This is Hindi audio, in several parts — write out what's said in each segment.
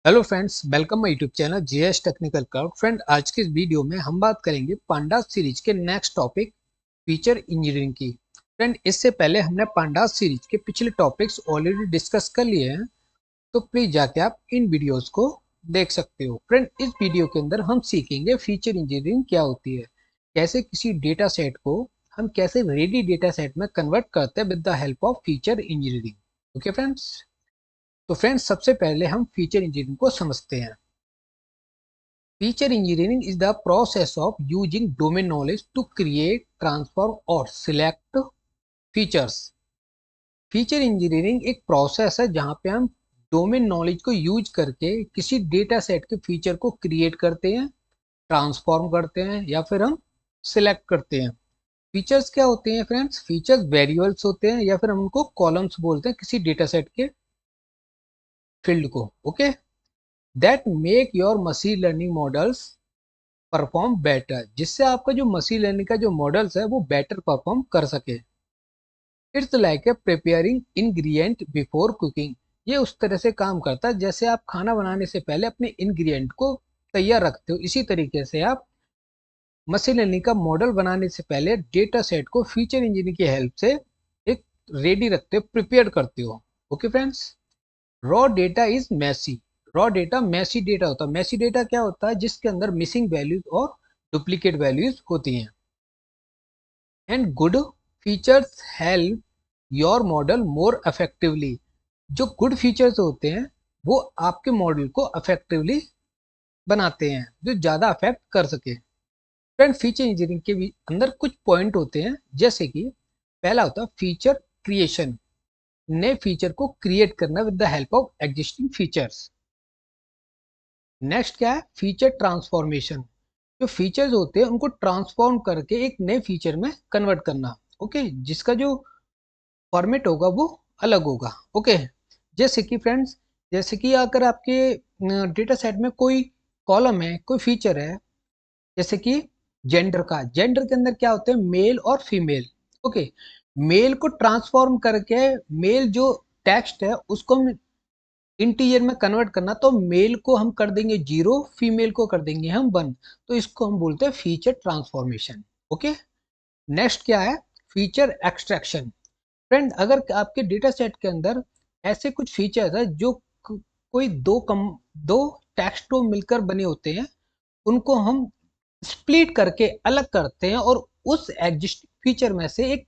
Hello friends, welcome my YouTube channel GS technical cloud. Friend, आज के इस वीडियो में हम बात करेंगे पांडास सीरीज के नेक्स्ट टॉपिक फीचर इंजीनियरिंग की। फ्रेंड, इससे पहले हमने पांडास सीरीज के पिछले टॉपिक्स ऑलरेडी डिस्कस कर लिए हैं, तो प्लीज जाके आप इन वीडियोस को देख सकते हो। फ्रेंड, इस वीडियो के अंदर हम सीखेंगे फीचर इंजीनियरिंग क्या होती है, कैसे किसी डेटा सेट को हम कैसे रेडी डेटा सेट में कन्वर्ट करते हैं with the help of feature engineering. Okay friends, तो फ्रेंड्स सबसे पहले हम फीचर इंजीनियरिंग को समझते हैं। Feature engineering is the process of using domain knowledge to create, transform or select features। Feature engineering एक प्रोसेस है जहां पे हम डोमेन नॉलेज को यूज करके किसी डेटा सेट के फीचर को क्रिएट करते हैं, ट्रांसफॉर्म करते हैं या फिर हम सिलेक्ट करते हैं। फीचर्स क्या होते हैं फ्रेंड्स? फीचर्स वेरिएबल्स होते हैं या फिर हम उनको कॉलम्स बोलते हैं किसी डेटा सेट के फील्ड को। Okay, that make your machine learning models perform better, जिससे आपका जो मशीन लर्निंग का जो मॉडल्स है वो बेटर परफॉर्म कर सके। It's like a preparing ingredient before cooking. ये उस तरह से काम करता है जैसे आप खाना बनाने से पहले अपने इंग्रेडिएंट को तैयार रखते हो। इसी तरीके से आप मशीन लर्निंग का मॉडल बनाने से पहले डेटा सेट को फीचर इंजीनियरिंग की हेल्प से एक रेडी रखते हो, प्रिपेयर करते हो। Okay friends, raw data is messy. Raw data messy data होता है। मैसी डेटा क्या होता है? जिसके अंदर मिसिंग वैल्यूज और डुप्लीकेट वैल्यूज होती हैं। And good features help your model more effectively. जो गुड फीचर्स होते हैं वो आपके मॉडल को इफेक्टिवली बनाते हैं, जो ज़्यादा अफेक्ट कर सके। फ्रेंड, फीचर इंजीनियरिंग के भी अंदर कुछ पॉइंट होते हैं, जैसे कि पहला होता है फीचर क्रिएशन। नए फीचर को क्रिएट करना with the help of existing features. Next क्या है? Feature transformation. जो फीचर्स होते हैं उनको ट्रांसफॉर्म करके एक नए फीचर में कन्वर्ट करना। ओके, जिसका जो फॉर्मेट होगा वो अलग होगा। ओके, जैसे कि फ्रेंड्स, जैसे कि अगर आपके डेटा सेट में कोई कॉलम है, कोई फीचर है, जैसे कि जेंडर के अंदर क्या होते हैं? मेल और फीमेल। ओके, मेल को ट्रांसफॉर्म करके मेल जो टेक्स्ट है उसको हम इंटीजर में कन्वर्ट करना, तो मेल को हम कर देंगे 0, फीमेल को कर देंगे हम 1। तो इसको हम बोलते हैं फीचर ट्रांसफॉर्मेशन। ओके, नेक्स्ट क्या है? Feature extraction. फ्रेंड, अगर आपके डेटा सेट के अंदर ऐसे कुछ फीचर्स है जो कोई दो टेक्स्ट को मिलकर बने होते हैं, उनको हम स्प्लिट करके अलग करते हैं और उस एग्जिस्टिंग फीचर में से एक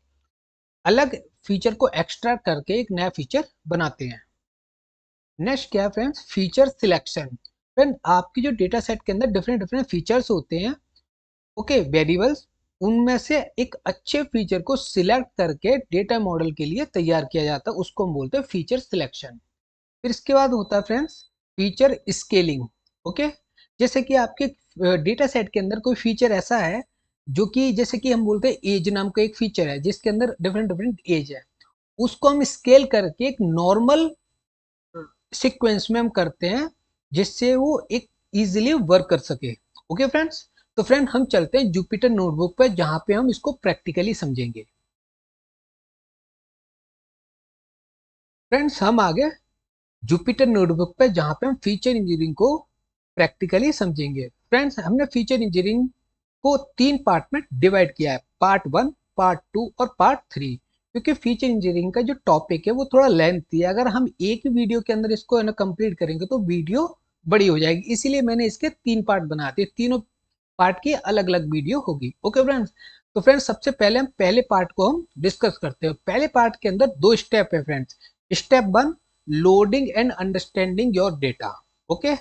अलग फीचर को एक्सट्रैक्ट करके एक नया फीचर बनाते हैं। नेक्स्ट क्या है फ्रेंड्स? Feature selection. फ्रेंड, आपकी जो डेटा सेट के अंदर डिफरेंट डिफरेंट फीचर्स होते हैं, ओके, वेरिएबल्स, उनमें से एक अच्छे फीचर को सिलेक्ट करके डेटा मॉडल के लिए तैयार किया जाता है, उसको हम बोलते हैं फीचर सिलेक्शन। फिर इसके बाद होता है फ्रेंड्स फीचर स्केलिंग। ओके, जैसे कि आपके डेटा सेट के अंदर कोई फीचर ऐसा है जो कि, जैसे कि हम बोलते हैं एज नाम का एक फीचर है जिसके अंदर डिफरेंट डिफरेंट एज है, उसको हम स्केल करके एक नॉर्मल सीक्वेंस में हम करते हैं जिससे वो एक इजीली वर्क कर सके। ओके फ्रेंड्स, तो फ्रेंड हम चलते हैं जुपिटर नोटबुक पर जहां पे हम इसको प्रैक्टिकली समझेंगे। फ्रेंड्स, हम आगे जुपिटर नोटबुक पे जहां पे हम फीचर इंजीनियरिंग को प्रैक्टिकली समझेंगे। फ्रेंड्स, हमने फीचर इंजीनियरिंग को 3 पार्ट में डिवाइड किया है, पार्ट 1, पार्ट 2 और पार्ट 3। क्योंकि फीचर इंजीनियरिंग का जो टॉपिक है वो थोड़ा लेंथी है, अगर हम एक ही वीडियो के अंदर इसको है ना कंप्लीट करेंगे तो वीडियो बड़ी हो जाएगी, इसीलिए मैंने इसके 3 पार्ट बना दिए। तीनों पार्ट की अलग अलग वीडियो होगी। ओके फ्रेंड्स, तो फ्रेंड्स सबसे पहले हम पहले पार्ट को हम डिस्कस करते हैं। पहले पार्ट के अंदर 2 स्टेप है friends. Step 1, loading and understanding your data. Okay,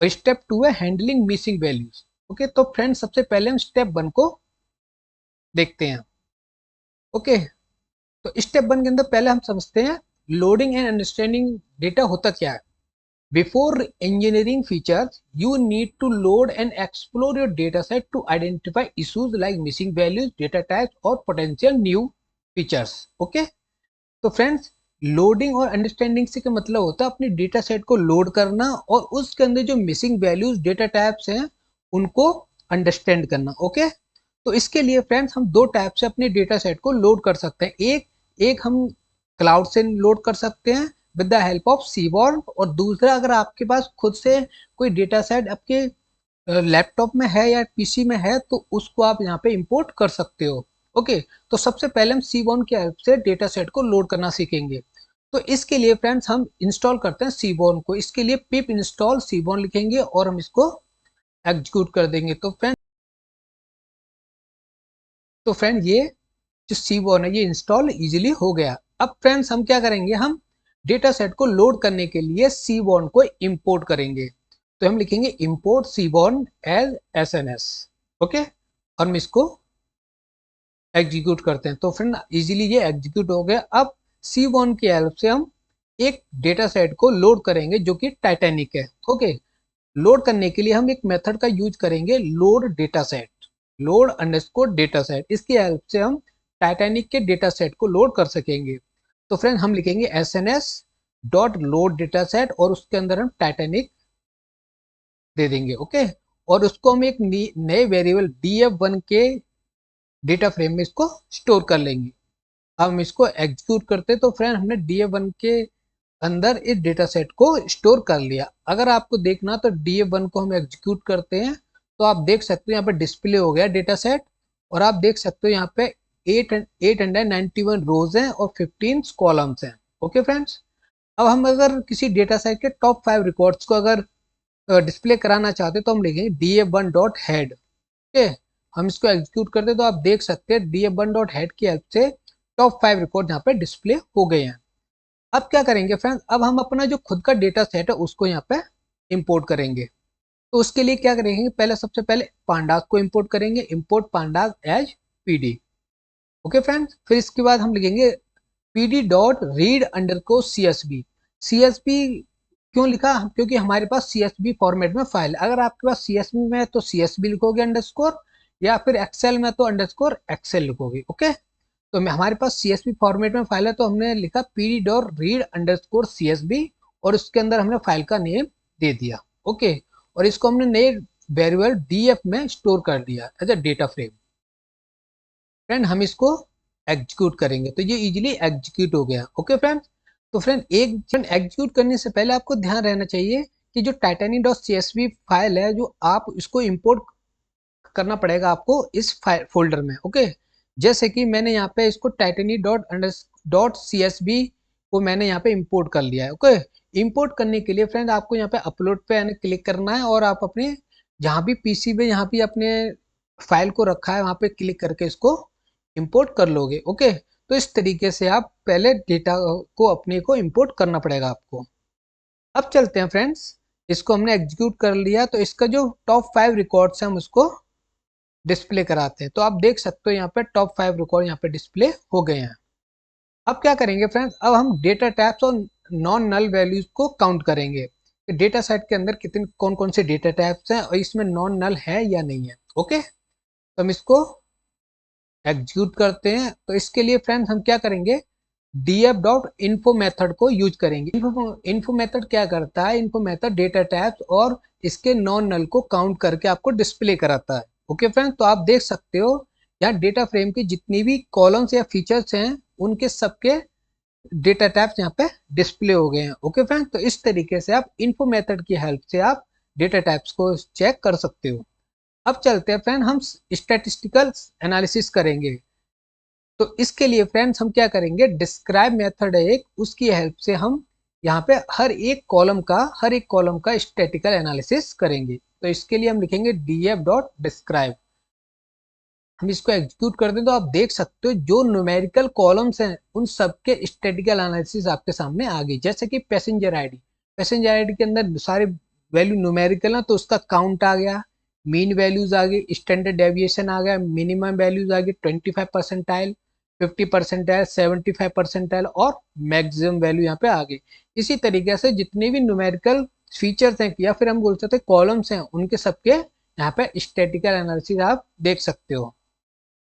step 2 है हैंडलिंग मिसिंग वैल्यूज। ओके, तो फ्रेंड्स सबसे पहले हम स्टेप 1 को देखते हैं। ओके, तो स्टेप 1 के अंदर पहले हम समझते हैं लोडिंग एंड अंडरस्टैंडिंग डेटा होता क्या है। Before engineering features you need to load and explore your data set to identify issues like missing values, data types और पोटेंशियल न्यू फीचर्स। ओके, तो फ्रेंड्स लोडिंग और अंडरस्टैंडिंग से क्या मतलब होता है? अपने डेटा सेट को लोड करना और उसके अंदर जो मिसिंग वैल्यूज, डेटा टाइप्स हैं, उनको अंडरस्टैंड करना। ओके, तो इसके लिए फ्रेंड्स हम 2 टाइप से अपने डेटा सेट को लोड कर सकते हैं। एक एक हम क्लाउड से लोड कर सकते हैं, with the help of seaborn, और दूसरा अगर आपके पास खुद से कोई डेटा सेट आपके लैपटॉप में है या पीसी में है तो उसको आप यहाँ पे इंपोर्ट कर सकते हो। ओके, तो सबसे पहले हम सीबॉर्न की हेल्प से डेटा सेट को लोड करना सीखेंगे। तो इसके लिए फ्रेंड्स हम इंस्टॉल करते हैं सीबॉर्न को। इसके लिए पिप इंस्टॉल सीबॉर्न लिखेंगे और हम इसको एग्जीक्यूट कर देंगे। तो फ्रेंड ये जो सीबॉर्न है ये इंस्टॉल इजीली हो गया। अब फ्रेंड्स हम क्या करेंगे, हम डेटा सेट को लोड करने के लिए सीबॉर्न को इंपोर्ट करेंगे। तो हम लिखेंगे import seaborn as SNS. Okay, और हम इसको एग्जीक्यूट करते हैं। तो फ्रेंड इजीली ये एग्जीक्यूट हो गया। अब सीबॉर्न की हेल्प से हम एक डेटा सेट को लोड करेंगे जो कि टाइटैनिक है। ओके, लोड करने के लिए हम एक मेथड का यूज करेंगे, load data set, load underscore data set. इसकी हेल्प से हम टाइटैनिक के डेटा सेट को लोड कर सकेंगे। तो फ्रेंड हम लिखेंगे SNS dot load data set और उसके अंदर हम टाइटैनिक दे देंगे। ओके, और उसको हम एक नए वेरिएबल df1 के डेटा फ्रेम में इसको स्टोर कर लेंगे। अब हम इसको एग्जीक्यूट करते तो फ्रेंड हमने df1 के अंदर इस डेटा सेट को स्टोर कर लिया। अगर आपको देखना तो df1 को हम एग्जीक्यूट करते हैं तो आप देख सकते हो यहाँ पे डिस्प्ले हो गया डेटा सेट, और आप देख सकते हो यहाँ पे 891 रोज हैं और 15 कॉलम्स हैं। ओके फ्रेंड्स, अब हम अगर किसी डेटा सेट के टॉप 5 रिकॉर्ड्स को अगर डिस्प्ले कराना चाहते तो हम लिखेंगे df1 डॉट हेड। ओके, हम इसको एग्जीक्यूट करते तो आप देख सकते हैं df1 डॉट हेड की हेल्प से टॉप 5 रिकॉर्ड यहाँ पे डिस्प्ले हो गए हैं। अब क्या करेंगे फ्रेंड्स, अब हम अपना जो खुद का डेटा सेट है उसको यहाँ पे इंपोर्ट करेंगे। तो उसके लिए क्या करेंगे, पहले सबसे पहले पांडास को इंपोर्ट करेंगे, import pandas as PD. Okay friends, फिर इसके बाद हम लिखेंगे PD dot read underscore CSV. CSV क्यों लिखा, क्योंकि हमारे पास सीएसबी फॉर्मेट में फाइल है। अगर आपके पास सीएसबी में है तो सीएसबी लिखोगे अंडरस्कोर, या फिर एक्सेल में तो अंडरस्कोर एक्सेल लिखोगे। ओके, तो हमारे पास CSV फॉर्मेट में फाइल है तो हमने लिखा pd dot read underscore CSV और उसके अंदर हमने फाइल का नेम दे दिया। ओके, और इसको हमने नए वेरिएबल df में स्टोर कर दिया as a data frame. Friend हम इसको एग्जीक्यूट करेंगे तो ये इजीली एग्जीक्यूट हो गया। ओके फ्रेंड्स, तो फ्रेंड एक एग्जीक्यूट करने से पहले आपको ध्यान रहना चाहिए कि जो टाइटैनिक डॉट CSV फाइल है जो आप इसको इम्पोर्ट करना पड़ेगा आपको इस फोल्डर में। ओके, जैसे कि मैंने यहाँ पे इसको टाइटैनिक डॉट CSV को मैंने यहाँ पे इंपोर्ट कर लिया है। ओके, इंपोर्ट करने के लिए फ्रेंड आपको यहाँ पे अपलोड पे क्लिक करना है और आप अपने जहाँ भी पीसी पे यहाँ भी अपने फाइल को रखा है वहाँ पे क्लिक करके इसको इंपोर्ट कर लोगे। ओके, तो इस तरीके से आप पहले डेटा को अपने को इंपोर्ट करना पड़ेगा आपको। अब चलते हैं फ्रेंड्स, इसको हमने एग्जीक्यूट कर लिया तो इसका जो टॉप 5 रिकॉर्ड्स हैं हम उसको डिस्प्ले कराते हैं। तो आप देख सकते हो यहाँ पे टॉप 5 रिकॉर्ड यहाँ पे डिस्प्ले हो गए हैं। अब क्या करेंगे फ्रेंड्स, अब हम डेटा टाइप्स और नॉन नल वैल्यूज को काउंट करेंगे कि डेटा सेट के अंदर कितने कौन कौन से डेटा टाइप्स हैं और इसमें नॉन नल है या नहीं है। ओके, तो हम इसको एग्जीक्यूट करते हैं। तो इसके लिए फ्रेंड्स हम क्या करेंगे, df डॉट इन्फो मेथड को यूज करेंगे। इन्फो मेथड क्या करता है, इन्फो मेथड डेटा टाइप्स और इसके नॉन नल को काउंट करके आपको डिस्प्ले कराता है। ओके फ्रेंड्स, तो आप देख सकते हो यहाँ डेटा फ्रेम की जितनी भी कॉलम्स या फीचर्स हैं उनके सबके डेटा टाइप्स यहाँ पे डिस्प्ले हो गए हैं। ओके फ्रेंड्स, तो इस तरीके से आप इन्फो मेथड की हेल्प से आप डेटा टाइप्स को चेक कर सकते हो। अब चलते हैं फ्रेंड, हम स्टैटिस्टिकल एनालिसिस करेंगे। तो इसके लिए फ्रेंड्स हम क्या करेंगे, डिस्क्राइब मेथड है एक, उसकी हेल्प से हम यहाँ पे हर एक कॉलम का स्टैटिकल एनालिसिस करेंगे। तो इसके लिए हम लिखेंगे df डॉट डिस्क्राइब। हम इसको एग्जीक्यूट कर दें तो आप देख सकते हो जो न्यूमेरिकल कॉलम्स हैं उन सबके स्टैटिकल एनालिसिस आपके सामने आ गई। जैसे कि पैसेंजर आईडी के अंदर सारे वैल्यू न्यूमेरिकल है तो उसका काउंट आ गया, मीन वैल्यूज आ गई, स्टैंडर्ड डेविएशन आ गया, मिनिमम वैल्यूज आ गई, 25 परसेंटाइल, 50 परसेंटाइल, 75 परसेंटाइल और मैक्सिमम वैल्यू यहाँ पे आ गई। इसी तरीके से जितने भी न्यूमेरिकल फीचर्स हैं या फिर हम बोल सकते हैं कॉलम्स हैं उनके सबके यहाँ पे स्टैटिकल एनालिसिस आप देख सकते हो।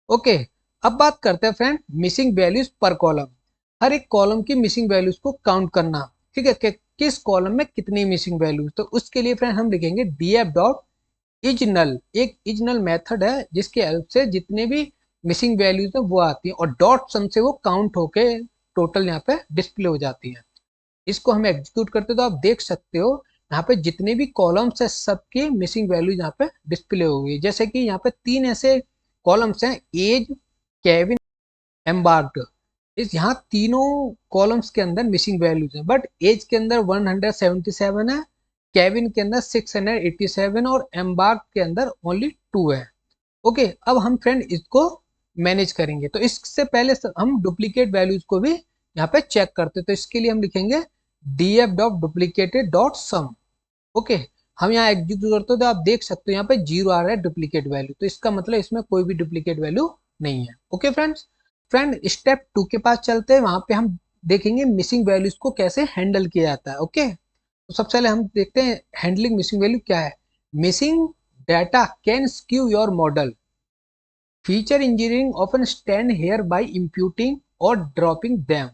ओके, अब बात करते हैं फ्रेंड मिसिंग वैल्यूज पर कॉलम। हर एक कॉलम की मिसिंग वैल्यूज को काउंट करना, ठीक है, कि किस कॉलम में कितनी मिसिंग वैल्यूज। तो उसके लिए फ्रेंड हम लिखेंगे df डॉट इज नल। एक इज नल मेथड है जिसके हेल्प से जितने भी मिसिंग वैल्यूज है वो आती है और डॉट सम से वो काउंट होके टोटल यहाँ पे डिस्प्ले हो जाती है। इसको हम एग्जीक्यूट करते तो आप देख सकते हो यहाँ पे जितने भी कॉलम्स है सबके मिसिंग वैल्यू यहाँ पे डिस्प्ले हो गई। जैसे कि यहाँ पे 3 ऐसे कॉलम्स हैं, एज, केविन, एम्बार्क्ड। इस यहाँ तीनों कॉलम्स के अंदर मिसिंग वैल्यूज हैं, बट एज के अंदर 177 है, केविन के अंदर 687 और एम्बार्क के अंदर ओनली 2 है। ओके, अब हम फ्रेंड इसको मैनेज करेंगे। तो इससे पहले हम डुप्लीकेट वैल्यूज को भी यहाँ पे चेक करते, तो इसके लिए हम लिखेंगे df डॉट डुप्लीकेटेड डॉट सम। ओके, हम यहाँ एग्जीक्यूट करते हो तो आप देख सकते हो यहाँ पे 0 आ रहा है डुप्लीकेट वैल्यू, तो इसका मतलब इसमें कोई भी डुप्लीकेट वैल्यू नहीं है। ओके फ्रेंड्स, स्टेप 2 के पास चलते हैं, वहां पे हम देखेंगे मिसिंग वैल्यूज को कैसे हैंडल किया जाता है। ओके, तो सबसे पहले हम देखते हैं हैंडलिंग मिसिंग वैल्यू क्या है। Missing data can skew your model. Feature engineering often stand hair by imputing or dropping them.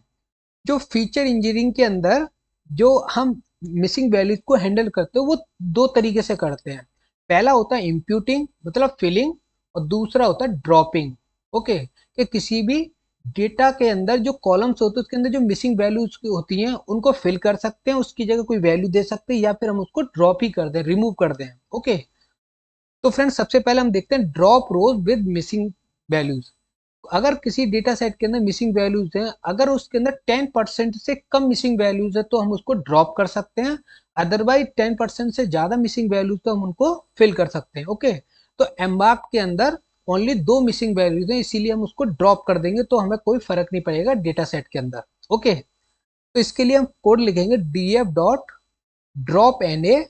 जो फीचर इंजीनियरिंग के अंदर जो हम मिसिंग वैल्यूज को हैंडल करते हैं वो दो तरीके से करते हैं। पहला होता है इंप्यूटिंग मतलब फिलिंग, और दूसरा होता है ड्रॉपिंग। ओके, कि किसी भी डेटा के अंदर जो कॉलम्स होते हैं उसके अंदर जो मिसिंग वैल्यूज होती हैं उनको फिल कर सकते हैं, उसकी जगह कोई वैल्यू दे सकते हैं, या फिर हम उसको ड्रॉप ही कर दें, रिमूव कर दें। ओके, तो फ्रेंड्स सबसे पहले हम देखते हैं drop rows with missing values. अगर किसी डेटा सेट के अंदर मिसिंग वैल्यूज हैं, अगर उसके अंदर 10% से कम मिसिंग वैल्यूज है तो हम उसको ड्रॉप कर सकते हैं, अदरवाइज 10% से ज्यादा मिसिंग वैल्यूज तो हम उनको फिल कर सकते हैं। ओके, तो एम्बार्क के अंदर ओनली 2 मिसिंग वैल्यूज हैं, इसीलिए हम उसको ड्रॉप कर देंगे, तो हमें कोई फर्क नहीं पड़ेगा डेटा सेट के अंदर। ओके, तो इसके लिए हम कोड लिखेंगे df डॉट ड्रॉप na,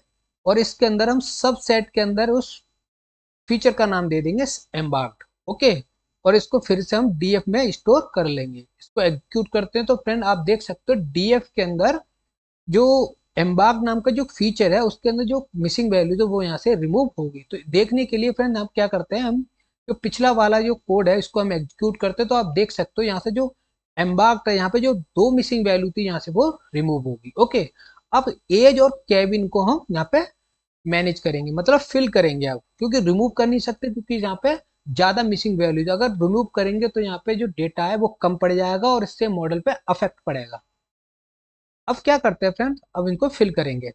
और इसके अंदर हम सब सेट के अंदर उस फीचर का नाम दे देंगे एम्बार्क्ड। ओके, और इसको फिर से हम डीएफ में स्टोर कर लेंगे। इसको एग्जीक्यूट करते हैं तो फ्रेंड आप देख सकते हो डीएफ के अंदर जो एम्बार्क नाम का जो फीचर है उसके अंदर जो मिसिंग वैल्यू है वो यहाँ से रिमूव होगी। तो देखने के लिए फ्रेंड आप क्या करते हैं, हम जो पिछला वाला जो कोड है इसको हम एग्जीक्यूट करते हैं तो आप देख सकते हो यहाँ से जो एम्बार्क है यहाँ पे जो 2 मिसिंग वैल्यू थी यहाँ से वो रिमूव होगी। ओके, अब एज और केविन को हम यहाँ पे मैनेज करेंगे, मतलब फिल करेंगे आप, क्योंकि रिमूव कर नहीं सकते क्योंकि यहाँ पे ज्यादा मिसिंग वैल्यूज, अगर रिमूव करेंगे तो यहाँ पे जो डेटा है वो कम पड़ जाएगा और इससे मॉडल पे अफेक्ट पड़ेगा। अब क्या करते हैं फ्रेंड्स, अब इनको फिल करेंगे।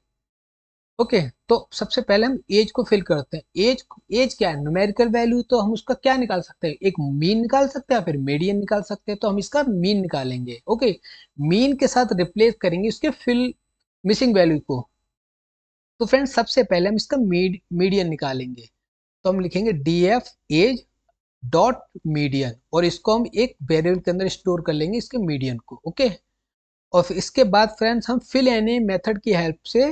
ओके, तो सबसे पहले हम एज को फिल करते हैं। एज एज क्या है, न्यूमेरिकल वैल्यू, तो हम उसका क्या निकाल सकते हैं, एक मीन निकाल सकते हैं फिर मीडियन निकाल सकते हैं, तो हम इसका मीन निकालेंगे। ओके, मीन के साथ रिप्लेस करेंगे इसके फिल मिसिंग वैल्यू को। तो फ्रेंड्स सबसे पहले हम इसका मीडियन निकालेंगे, तो हम लिखेंगे df एज डॉट मीडियन, और इसको हम एक वेरिएबल के अंदर स्टोर कर लेंगे इसके मीडियन को। ओके, और फिर इसके बाद फ्रेंड्स हम फिल एनी मेथड की हेल्प से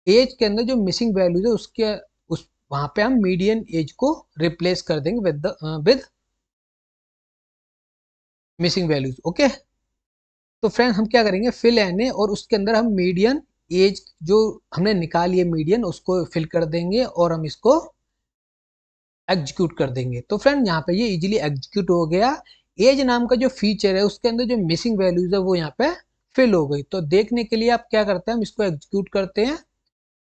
एज के अंदर जो मिसिंग वैल्यूज है उसके उस वहां पे हम मीडियन एज को रिप्लेस कर देंगे विद मिसिंग वैल्यूज। ओके, तो फ्रेंड्स हम क्या करेंगे, फिल एने और उसके अंदर हम मीडियन एज जो हमने निकाली है मीडियन उसको फिल कर देंगे और हम इसको एग्जीक्यूट कर देंगे। तो फ्रेंड यहाँ पे ये इजीली एग्जीक्यूट हो गया। एज नाम का जो फीचर है उसके अंदर जो मिसिंग वैल्यूज है वो यहाँ पे फिल हो गई। तो देखने के लिए आप क्या करते हैं, हम इसको एग्जीक्यूट करते हैं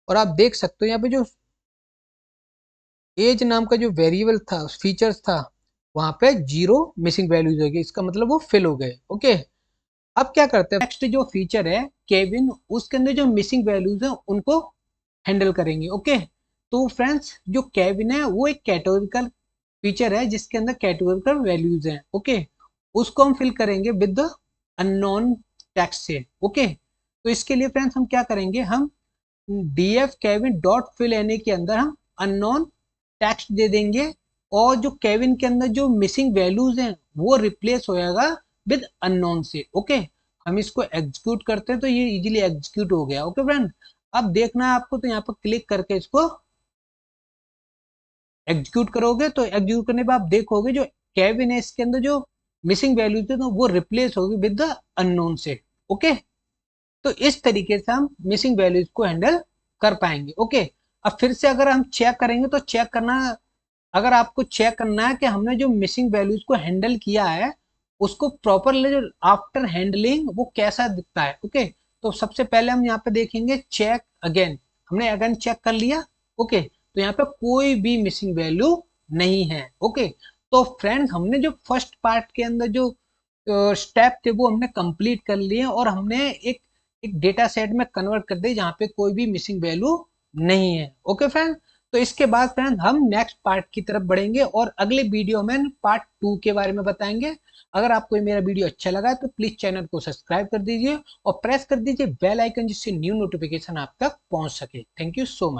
और आप देख सकते हो यहाँ पे जो एज नाम का जो वेरिएबल था फीचर्स था वहां पे 0 मिसिंग वैल्यूज हो गई, इसका मतलब वो फिल हो गए। ओके, अब क्या करते हैं, नेक्स्ट जो फीचर है केविन, उसके अंदर जो मिसिंग वैल्यूज है उनको हैंडल करेंगे। ओके, तो फ्रेंड्स जो केविन है वो एक कैटेगोरिकल फीचर है जिसके अंदर कैटेगोरिकल वैल्यूज हैं। ओके, उसको हम फिल करेंगे विद द अननोन टेक्स्ट से। ओके, तो इसके लिए फ्रेंड्स हम क्या करेंगे, हम df केविन डॉट फिल एने के अंदर हम अननोन टेक्स्ट दे देंगे, और जो केविन के अंदर जो मिसिंग वैल्यूज हैं वो रिप्लेस हो जाएगा विद अननोन से। ओके, हम इसको एग्जीक्यूट करते हैं तो ये इजीली एग्जीक्यूट हो गया। ओके फ्रेंड, अब देखना है आपको, तो यहाँ पर क्लिक करके इसको एग्जीक्यूट करोगे तो एग्जीक्यूट करने पर आप देखोगे जो केविन है इसके अंदर जो मिसिंग वैल्यू थे तो वो रिप्लेस होगी विद द अननोन से। ओके, तो इस तरीके से हम मिसिंग वैल्यूज को हैंडल कर पाएंगे। ओके, अब फिर से अगर हम चेक करेंगे तो चेक करना, अगर आपको चेक करना है कि हमने जो मिसिंग वैल्यूज को हैंडल किया है उसको प्रॉपरली जो आफ्टर हैंडलिंग वो कैसा दिखता है। ओके, तो सबसे पहले हम यहाँ पे देखेंगे चेक अगेन, हमने अगेन चेक कर लिया। ओके, तो यहाँ पे कोई भी मिसिंग वैल्यू नहीं है। ओके, तो फ्रेंड्स हमने जो फर्स्ट पार्ट के अंदर जो स्टेप थे वो हमने कंप्लीट कर लिए और हमने एक एक डेटा सेट में कन्वर्ट कर दे जहाँ पे कोई भी मिसिंग वैल्यू नहीं है। ओके फ्रेंड, तो इसके बाद फ्रेंड हम नेक्स्ट पार्ट की तरफ बढ़ेंगे और अगले वीडियो में पार्ट 2 के बारे में बताएंगे। अगर आपको मेरा वीडियो अच्छा लगा है तो प्लीज चैनल को सब्सक्राइब कर दीजिए और प्रेस कर दीजिए बेल आइकन, जिससे न्यू नोटिफिकेशन आप तक पहुंच सके। Thank you so much.